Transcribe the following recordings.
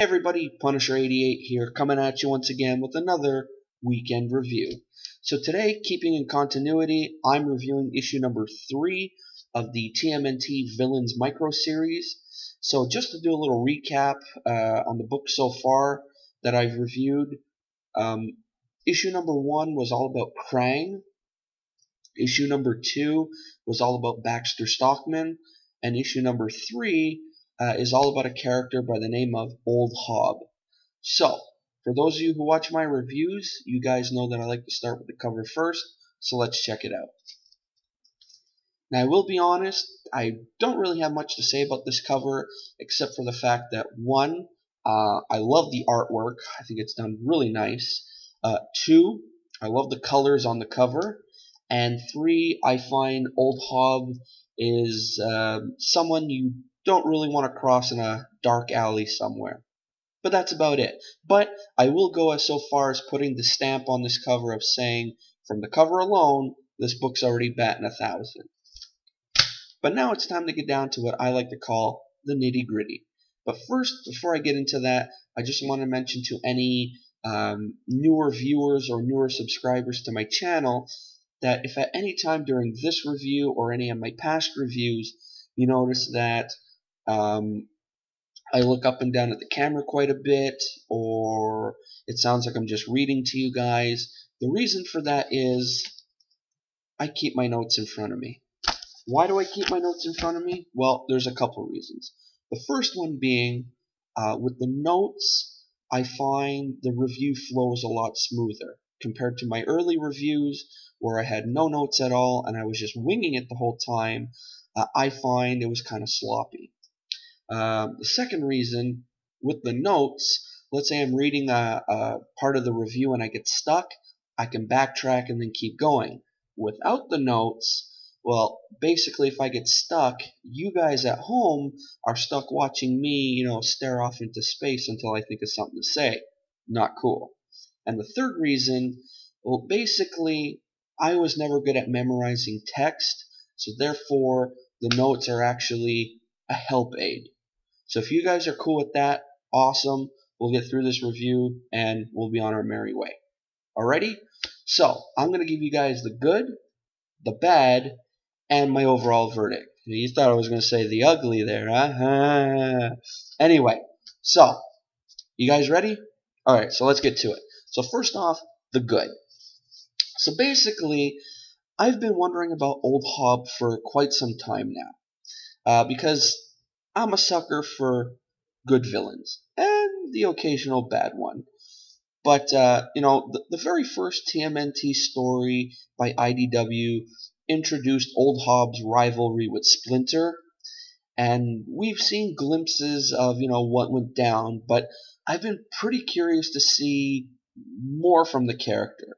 Hey everybody, Punisher88 here, coming at you once again with another weekend review. So today, keeping in continuity, I'm reviewing issue number 3 of the TMNT Villains Micro Series. So just to do a little recap on the book so far that I've reviewed, issue number 1 was all about Krang, issue number 2 was all about Baxter Stockman, and issue number 3 is all about a character by the name of Old Hob. So, for those of you who watch my reviews, you guys know that I like to start with the cover first, so let's check it out. Now, I will be honest, I don't really have much to say about this cover, except for the fact that, 1, I love the artwork. I think it's done really nice. 2, I love the colors on the cover. And 3, I find Old Hob is someone you don't really want to cross in a dark alley somewhere. But that's about it. But I will go as so far as putting the stamp on this cover of saying, from the cover alone, this book's already batting 1,000. But now it's time to get down to what I like to call the nitty-gritty. But first, before I get into that, I just want to mention to any newer viewers or newer subscribers to my channel that if at any time during this review or any of my past reviews you notice that I look up and down at the camera quite a bit, or it sounds like I'm just reading to you guys, the reason for that is I keep my notes in front of me. Why do I keep my notes in front of me? Well, there's a couple reasons. The first one being, with the notes, I find the review flows a lot smoother compared to my early reviews where I had no notes at all and I was just winging it the whole time. I find it was kind of sloppy. The second reason, with the notes, let's say I'm reading a part of the review and I get stuck, I can backtrack and then keep going. Without the notes, well, basically if I get stuck, you guys at home are stuck watching me, stare off into space until I think of something to say. Not cool. And the third reason, well, basically, I was never good at memorizing text, so therefore the notes are actually a help aid. So if you guys are cool with that, awesome. We'll get through this review and we'll be on our merry way. Alrighty? So, I'm going to give you guys the good, the bad, and my overall verdict. You thought I was going to say the ugly there, huh? Anyway, so, you guys ready? Alright, so let's get to it. So first off, the good. So basically, I've been wondering about Old Hob for quite some time now. Because I'm a sucker for good villains and the occasional bad one. But, the very first TMNT story by IDW introduced Old Hob's rivalry with Splinter, and we've seen glimpses of, what went down, but I've been pretty curious to see more from the character,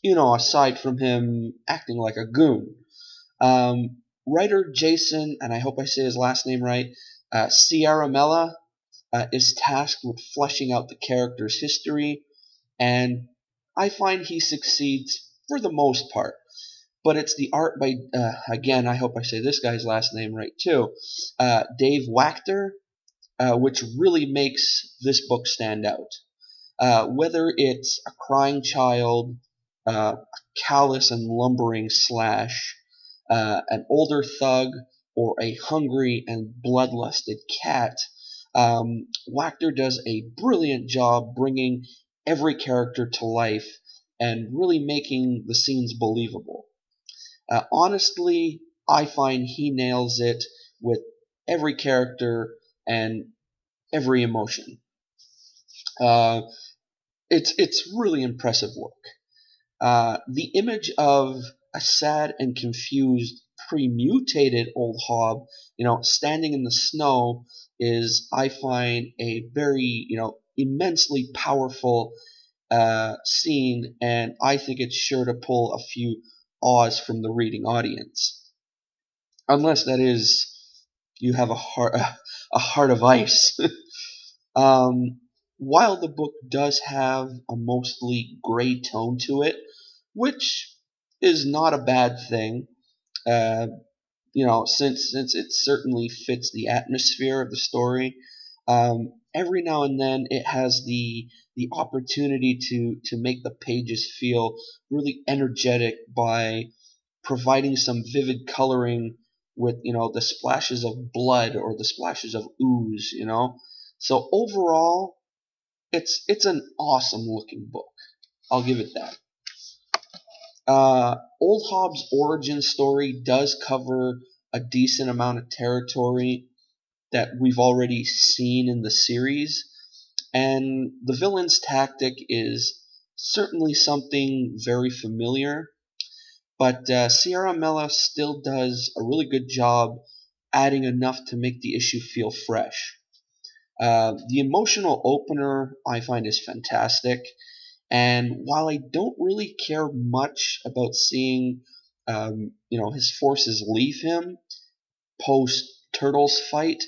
aside from him acting like a goon. Writer Jason, and I hope I say his last name right, Sierra is tasked with fleshing out the character's history, and I find he succeeds for the most part. But it's the art by, again, I hope I say this guy's last name right too, Dave Wachter, which really makes this book stand out. Whether it's a crying child, a callous and lumbering Slash, an older thug, or a hungry and bloodlusted cat, Wachter does a brilliant job bringing every character to life and really making the scenes believable. Honestly, I find he nails it with every character and every emotion. It's really impressive work. The image of a sad and confused, pre-mutated Old Hob, standing in the snow is, I find, a very, immensely powerful scene, and I think it's sure to pull a few awes from the reading audience. Unless, that is, you have a heart of ice. While the book does have a mostly gray tone to it, which is not a bad thing, since it certainly fits the atmosphere of the story, every now and then it has the opportunity to make the pages feel really energetic by providing some vivid coloring with, the splashes of blood or the splashes of ooze. So overall, it's an awesome looking book. I'll give it that. Old Hobbs' origin story does cover a decent amount of territory that we've already seen in the series, and the villain's tactic is certainly something very familiar, but Sierra Mella still does a really good job adding enough to make the issue feel fresh. The emotional opener I find is fantastic, and while I don't really care much about seeing, his forces leave him post Turtles fight,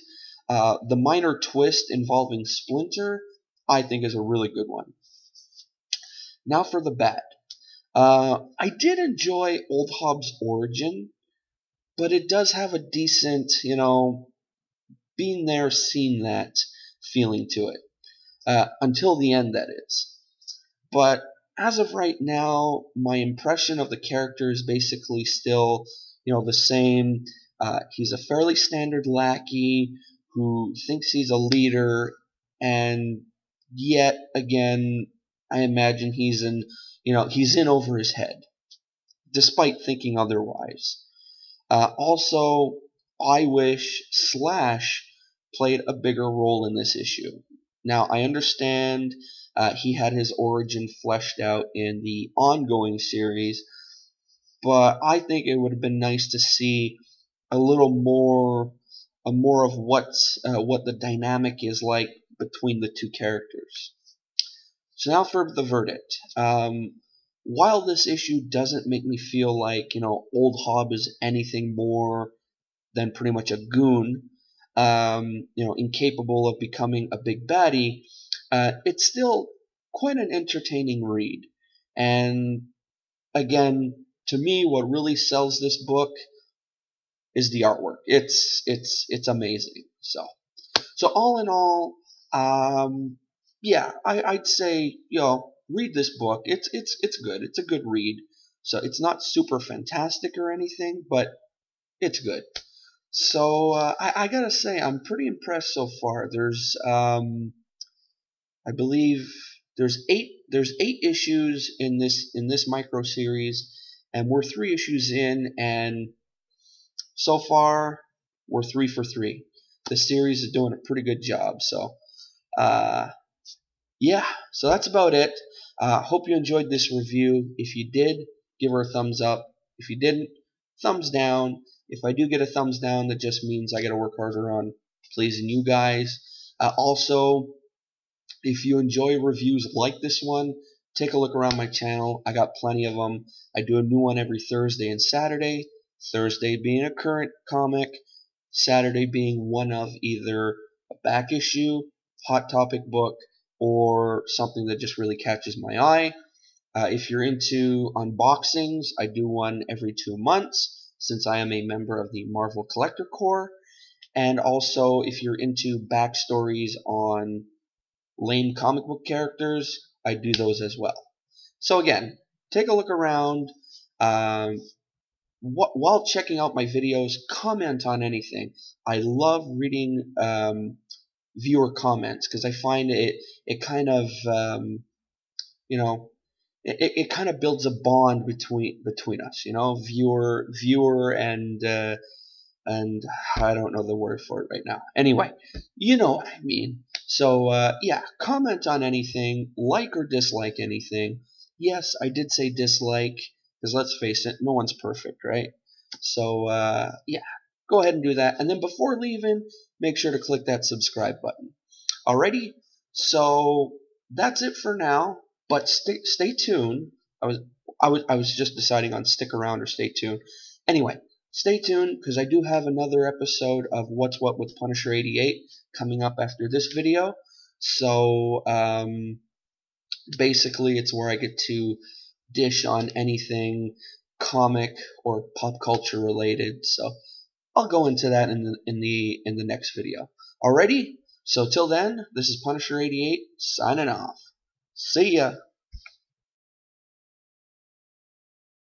the minor twist involving Splinter, I think, is a really good one. Now for the bad. I did enjoy Old Hobbs' origin, but it does have a decent, been there, seen that feeling to it. Until the end, that is. But as of right now, my impression of the character is basically still, the same. He's a fairly standard lackey who thinks he's a leader, and yet again, I imagine he's in over his head, despite thinking otherwise. Also, I wish Slash played a bigger role in this issue. Now, I understand he had his origin fleshed out in the ongoing series, but I think it would have been nice to see a little more of what the dynamic is like between the two characters. So now for the verdict. While this issue doesn't make me feel like, Old Hob is anything more than pretty much a goon, incapable of becoming a big baddie, it's still quite an entertaining read. And again, to me, what really sells this book is the artwork. It's amazing. So all in all, yeah, I'd say, read this book. It's good. It's a good read. So it's not super fantastic or anything, but it's good. So I gotta say, I'm pretty impressed so far. There's I believe there's eight issues in this micro series, and we're 3 issues in, and so far we're 3 for 3. The series is doing a pretty good job. So yeah, so that's about it. Hope you enjoyed this review. If you did, give her a thumbs up. If you didn't, thumbs down. If I do get a thumbs down, that just means I got to work harder on pleasing you guys. Also, if you enjoy reviews like this one, take a look around my channel. I got plenty of them. I do a new one every Thursday and Saturday. Thursday being a current comic, Saturday being one of either a back issue, hot topic book, or something that just really catches my eye. If you're into unboxings, I do one every 2 months, since I am a member of the Marvel Collector Corps. And also, if you're into backstories on lame comic book characters, I do those as well. So again, take a look around. While checking out my videos, comment on anything. I love reading viewer comments because I find it kind of it kind of builds a bond between us, viewer and I don't know the word for it right now. Anyway, you know what I mean. So yeah, comment on anything, like or dislike anything. Yes, I did say dislike, because let's face it, no one's perfect, right? So yeah, go ahead and do that. And then before leaving, make sure to click that subscribe button. Alrighty, so that's it for now. But stay tuned. I was just deciding on stick around or stay tuned. Anyway, stay tuned, because I do have another episode of What's What with Punisher 88 coming up after this video. So basically, it's where I get to dish on anything comic or pop culture related. So I'll go into that in the next video. Alrighty? So till then, this is Punisher88 signing off. See ya!